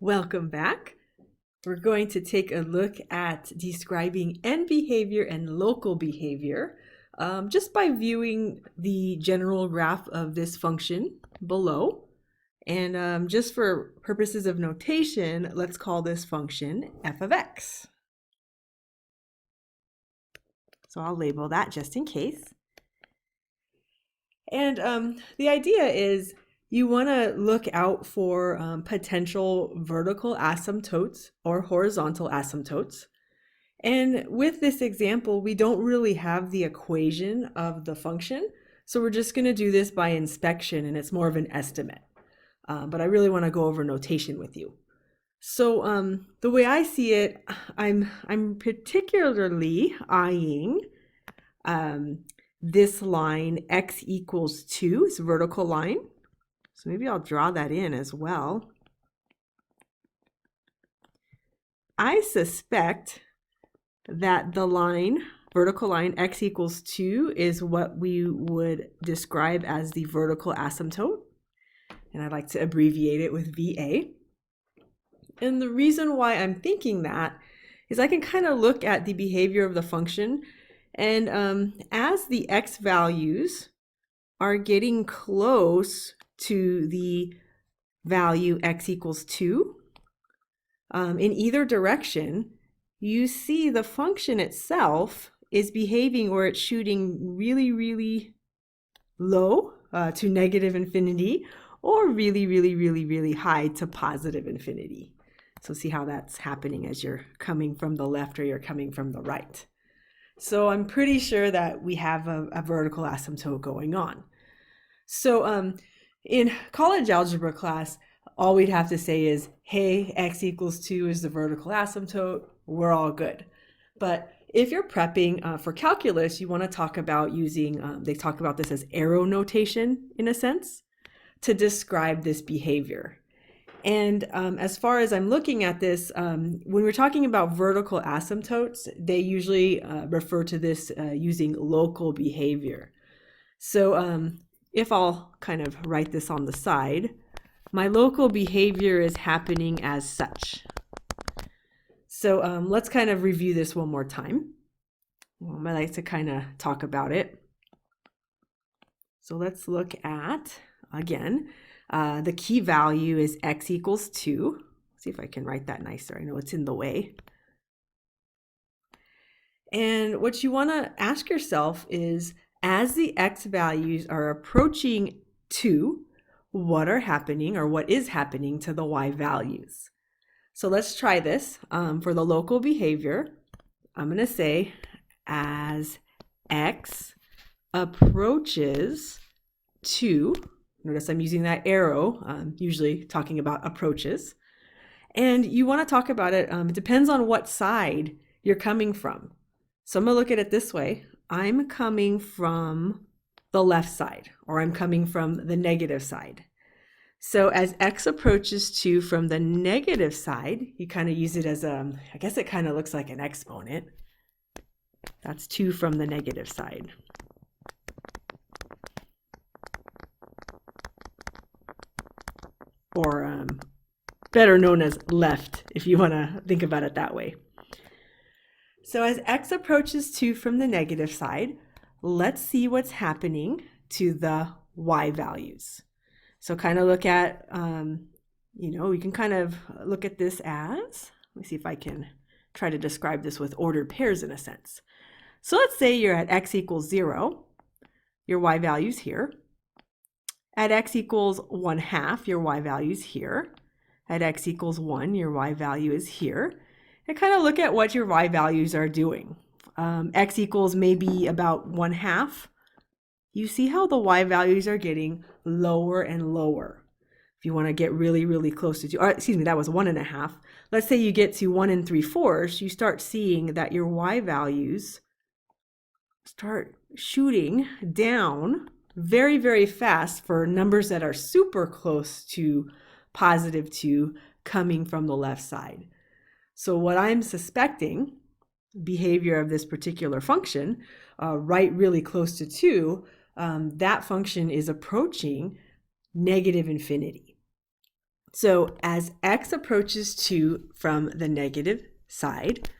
Welcome back. We're going to take a look at describing end behavior and local behavior just by viewing the general graph of this function below. And just for purposes of notation, let's call this function f of x. So I'll label that just in case. And the idea is you want to look out for potential vertical asymptotes or horizontal asymptotes. And with this example, we don't really have the equation of the function. So we're just going to do this by inspection, and it's more of an estimate. But I really want to go over notation with you. So the way I see it, I'm particularly eyeing this line x equals 2, it's a vertical line. So maybe I'll draw that in as well. I suspect that the line, vertical line x equals 2 is what we would describe as the vertical asymptote. And I like to abbreviate it with VA. And the reason why I'm thinking that is I can kind of look at the behavior of the function. And as the x values are getting close to the value x equals 2, in either direction, you see the function itself is behaving where it's shooting really, really low to negative infinity, or really, really, really, really high to positive infinity. So see how that's happening as you're coming from the left or you're coming from the right. So I'm pretty sure that we have a vertical asymptote going on. So in college algebra class, all we'd have to say is, hey, x equals 2 is the vertical asymptote, we're all good. But if you're prepping for calculus, you want to talk about using, they talk about this as arrow notation in a sense, to describe this behavior. And as far as I'm looking at this, when we're talking about vertical asymptotes, they usually refer to this using local behavior. So if I'll kind of write this on the side, my local behavior is happening as such. So let's kind of review this one more time. I like to kind of talk about it. So let's look at, again, the key value is x equals 2. Let's see if I can write that nicer. I know it's in the way. And what you want to ask yourself is, as the x values are approaching 2, what are happening or what is happening to the y values? So let's try this. For the local behavior, I'm going to say as x approaches 2, notice I'm using that arrow, usually talking about approaches. And you want to talk about it, it depends on what side you're coming from. So I'm going to look at it this way. I'm coming from the left side, or I'm coming from the negative side. So as x approaches 2 from the negative side, you kind of use it as I guess it kind of looks like an exponent. That's 2 from the negative side. Or better known as left, if you want to think about it that way. So as x approaches 2 from the negative side, let's see what's happening to the y values. So kind of look at, we can kind of look at this as, let me see if I can try to describe this with ordered pairs in a sense. So let's say you're at x equals 0, your y value's here. At x equals 1/2, your y value is here. At x equals 1, your y value is here. And kind of look at what your y values are doing. X equals maybe about 1/2. You see how the y values are getting lower and lower. If you want to get really, really close to 2, or excuse me, that was 1.5. Let's say you get to 1 3/4, you start seeing that your y values start shooting down very, very fast for numbers that are super close to positive 2 coming from the left side. So what I'm suspecting, behavior of this particular function, right really close to 2, that function is approaching negative infinity. So as x approaches 2 from the negative side,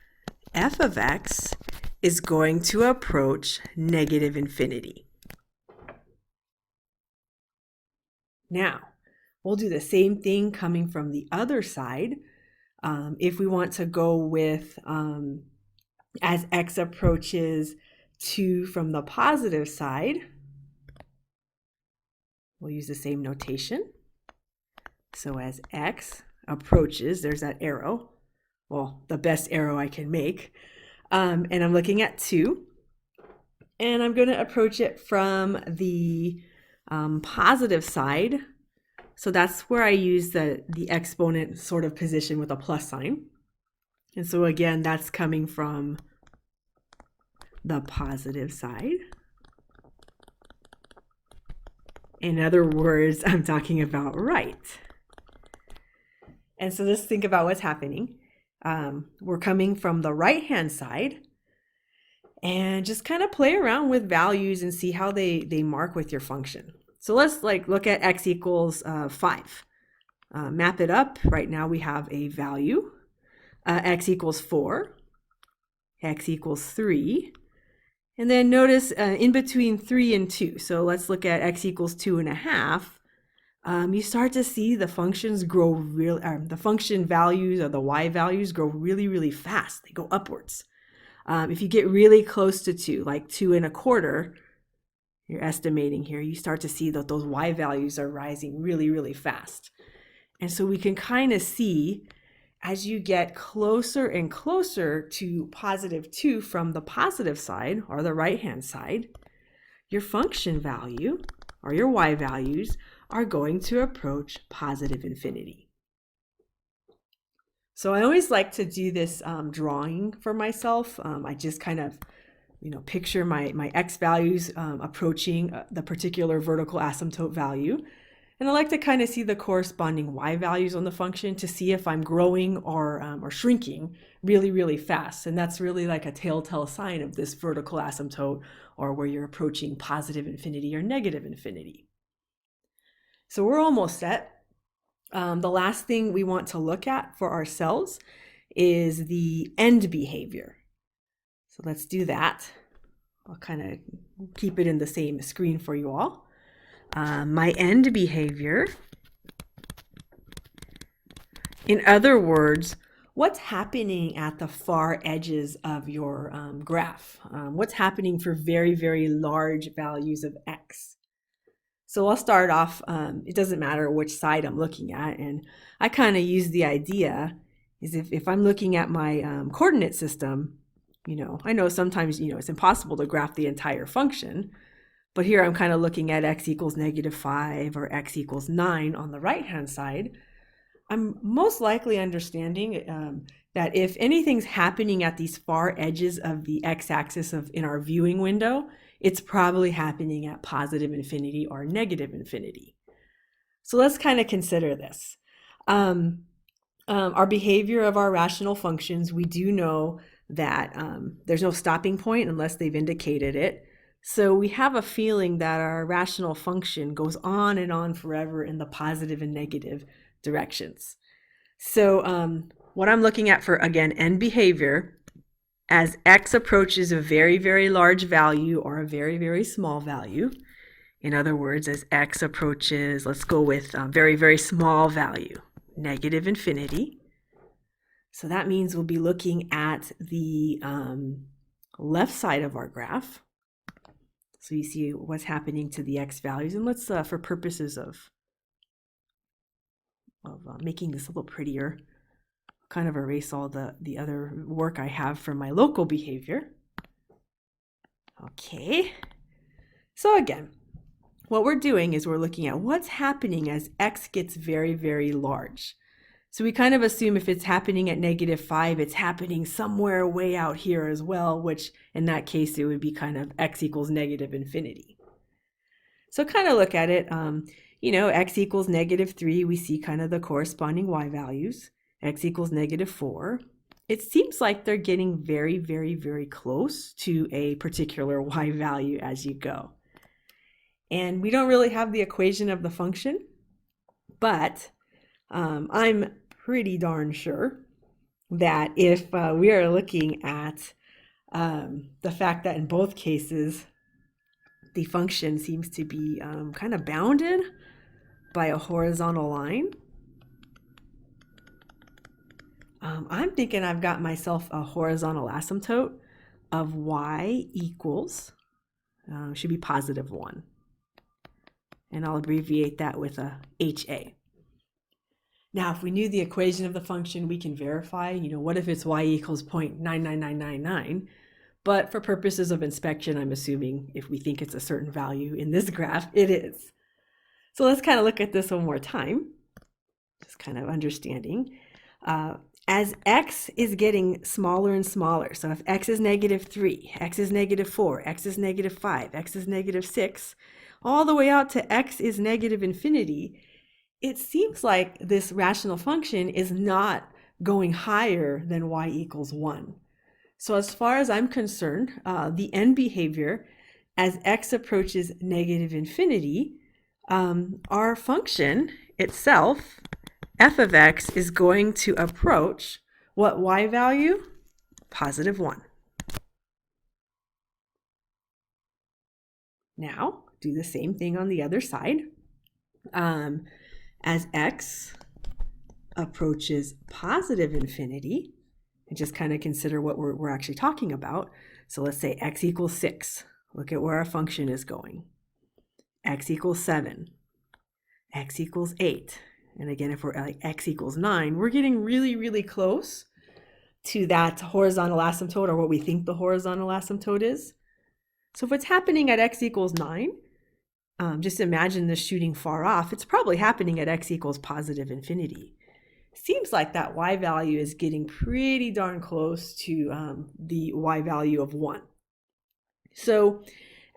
f of x is going to approach negative infinity. Now, we'll do the same thing coming from the other side. If we want to go with as x approaches 2 from the positive side, we'll use the same notation. So as x approaches, there's that arrow, well, the best arrow I can make, and I'm looking at 2, and I'm going to approach it from the positive side. So that's where I use the exponent sort of position with a plus sign. And so again, that's coming from the positive side. In other words, I'm talking about right. And so just think about what's happening. We're coming from the right-hand side, and just kind of play around with values and see how they mark with your function. So let's look at x equals 5. Map it up. Right now we have a value. X equals 4. X equals 3. And then notice in between 3 and 2. So let's look at x equals 2.5. You start to see the functions grow real. The function values or the y values grow really, really fast. They go upwards. If you get really close to 2, like 2.25, you're estimating here, you start to see that those y values are rising really, really fast. And so we can kind of see as you get closer and closer to positive 2 from the positive side or the right-hand side, your function value or your y values are going to approach positive infinity. So I always like to do this drawing for myself. I just kind of picture my x values approaching the particular vertical asymptote value. And I like to kind of see the corresponding y values on the function to see if I'm growing or shrinking really, really fast. And that's really like a telltale sign of this vertical asymptote, or where you're approaching positive infinity or negative infinity. So we're almost set. The last thing we want to look at for ourselves is the end behavior. So let's do that. I'll kind of keep it in the same screen for you all. My end behavior, in other words, what's happening at the far edges of your graph? What's happening for very, very large values of x? So I'll start off, it doesn't matter which side I'm looking at, and I kind of use the idea is if I'm looking at my coordinate system, I know sometimes, it's impossible to graph the entire function, but here I'm kind of looking at x equals -5 or x equals 9 on the right-hand side. I'm most likely understanding that if anything's happening at these far edges of the x-axis in our viewing window, it's probably happening at positive infinity or negative infinity. So let's kind of consider this. Our behavior of our rational functions, we do know that there's no stopping point unless they've indicated it. So we have a feeling that our rational function goes on and on forever in the positive and negative directions. So what I'm looking at for, again, end behavior, as x approaches a very, very large value or a very, very small value, in other words, as x approaches, let's go with very, very small value, negative infinity. So that means we'll be looking at the left side of our graph. So you see what's happening to the x values. And let's, for purposes of making this a little prettier, kind of erase all the other work I have for my local behavior. Okay. So again, what we're doing is we're looking at what's happening as x gets very, very large. So we kind of assume if it's happening at -5, it's happening somewhere way out here as well, which in that case, it would be kind of x equals negative infinity. So kind of look at it, x equals -3, we see kind of the corresponding y values. X equals -4. It seems like they're getting very, very, very close to a particular y value as you go. And we don't really have the equation of the function, but I'm pretty darn sure that if we are looking at the fact that in both cases, the function seems to be kind of bounded by a horizontal line, I'm thinking I've got myself a horizontal asymptote of y equals, should be positive 1. And I'll abbreviate that with a HA. Now, if we knew the equation of the function, we can verify, what if it's y equals 0.99999? But for purposes of inspection, I'm assuming if we think it's a certain value in this graph, it is. So let's kind of look at this one more time, just kind of understanding. As x is getting smaller and smaller, so if x is -3, x is -4, x is -5, x is -6, all the way out to x is -infinity, it seems like this rational function is not going higher than y equals 1. So as far as I'm concerned, the end behavior, as x approaches -infinity, our function itself, f of x, is going to approach what y value? Positive 1. Now, do the same thing on the other side. As x approaches positive infinity, and just kind of consider what we're actually talking about. So let's say x equals 6. Look at where our function is going. X equals 7. X equals 8. And again, if we're like x equals 9, we're getting really, really close to that horizontal asymptote, or what we think the horizontal asymptote is. So if it's happening at x equals 9, just imagine this shooting far off. It's probably happening at x equals positive infinity. Seems like that y value is getting pretty darn close to the y value of 1. So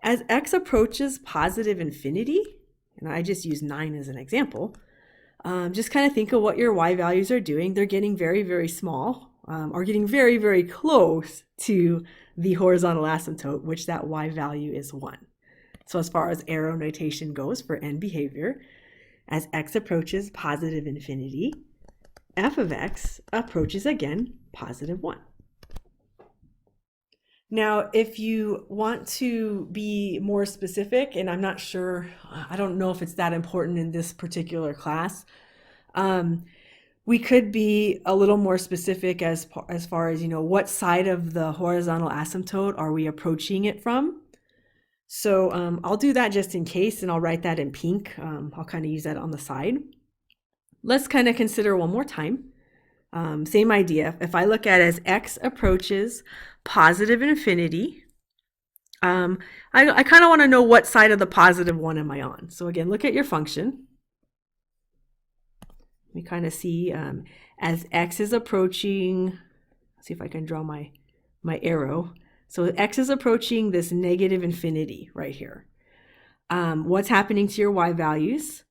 as x approaches positive infinity, and I just use 9 as an example, just kind of think of what your y values are doing. They're getting very, very small, or getting very, very close to the horizontal asymptote, which that y value is 1. So as far as arrow notation goes for end behavior, as x approaches positive infinity, f of x approaches again positive 1. Now, if you want to be more specific, and I'm not sure, I don't know if it's that important in this particular class, we could be a little more specific as far as, what side of the horizontal asymptote are we approaching it from? So I'll do that just in case, and I'll write that in pink. I'll kind of use that on the side. Let's kind of consider one more time. Same idea. If I look at as x approaches positive infinity, I kind of want to know what side of the positive 1 am I on. So again, look at your function. We kind of see as x is approaching, let's see if I can draw my arrow. So x is approaching this negative infinity right here. What's happening to your y values?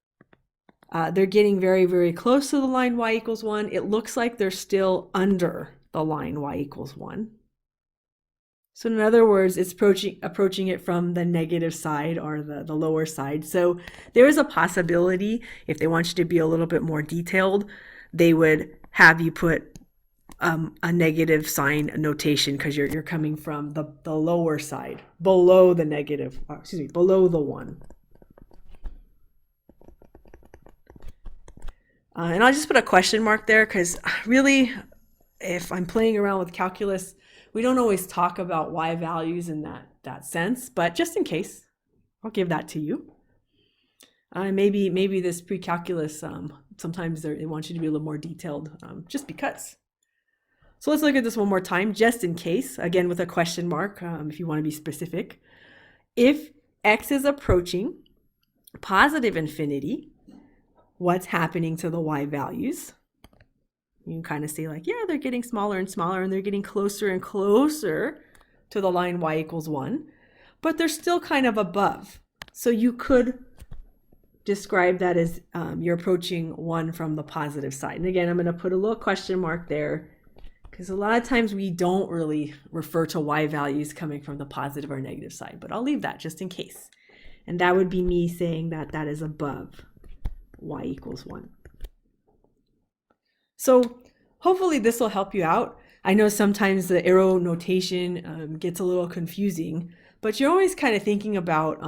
They're getting very, very close to the line y equals 1. It looks like they're still under the line y equals 1. So in other words, it's approaching it from the negative side, or the lower side. So there is a possibility, if they want you to be a little bit more detailed, they would have you put a negative sign notation, because you're coming from the lower side, below the negative, below the 1. And I'll just put a question mark there, because really, if I'm playing around with calculus, we don't always talk about y values in that sense, but just in case, I'll give that to you. Maybe this pre-calculus, sometimes they want you to be a little more detailed, just because. So let's look at this one more time, just in case, again with a question mark, if you want to be specific. If x is approaching positive infinity, what's happening to the y values? You can kind of see like, yeah, they're getting smaller and smaller, and they're getting closer and closer to the line y equals 1, but they're still kind of above. So you could describe that as you're approaching 1 from the positive side. And again, I'm going to put a little question mark there, because a lot of times we don't really refer to y values coming from the positive or negative side, but I'll leave that just in case. And that would be me saying that that is above y equals 1. So hopefully this will help you out. I know sometimes the arrow notation gets a little confusing, but you're always kind of thinking about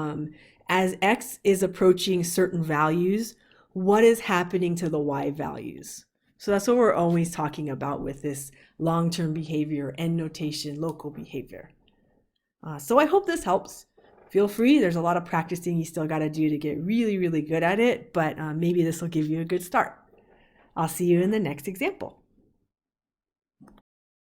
as x is approaching certain values, what is happening to the y values? So that's what we're always talking about with this long-term behavior, end notation, local behavior. So I hope this helps. Feel free. There's a lot of practicing you still got to do to get really, really good at it, but maybe this will give you a good start. I'll see you in the next example.